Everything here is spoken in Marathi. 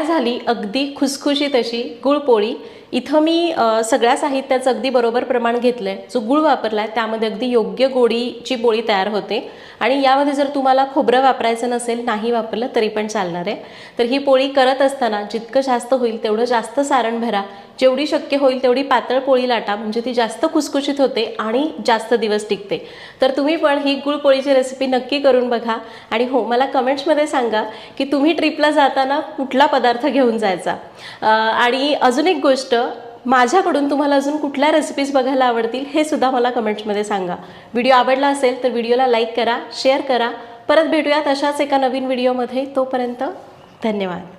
झाली अगदी खुसखुशीत अशी गुळपोळी। इथं मी सगळ्या साहित्याचं अगदी बरोबर प्रमाण घेतलं आहे। जो गुळ वापरला आहे त्यामध्ये अगदी योग्य गोडीची पोळी तयार होते। आणि यामध्ये जर तुम्हाला खोबरं वापरायचं नसेल, नाही वापरलं तरी पण चालणार आहे। तर ही पोळी करत असताना जितकं जास्त होईल तेवढं जास्त सारण भरा, जेवढी शक्य होईल तेवढी पातळ पोळी लाटा, म्हणजे ती जास्त खुसखुशीत होते आणि जास्त दिवस टिकते। तर तुम्ही पण ही गुळपोळीची रेसिपी नक्की करून बघा। आणि हो, मला कमेंट्समध्ये सांगा की तुम्ही ट्रिपला जाताना कुठला पदार्थ घेऊन जायचा। आणि अजून एक गोष्ट, माझ्याकडून तुम्हाला अजून कुठल्या रेसिपीज बघायला आवडतील हे सुद्धा मला कमेंट्समध्ये सांगा। व्हिडिओ आवडला असेल तर व्हिडिओला लाईक करा, शेअर करा। परत भेटूयात अशाच एका नवीन व्हिडिओमध्ये। तोपर्यंत धन्यवाद।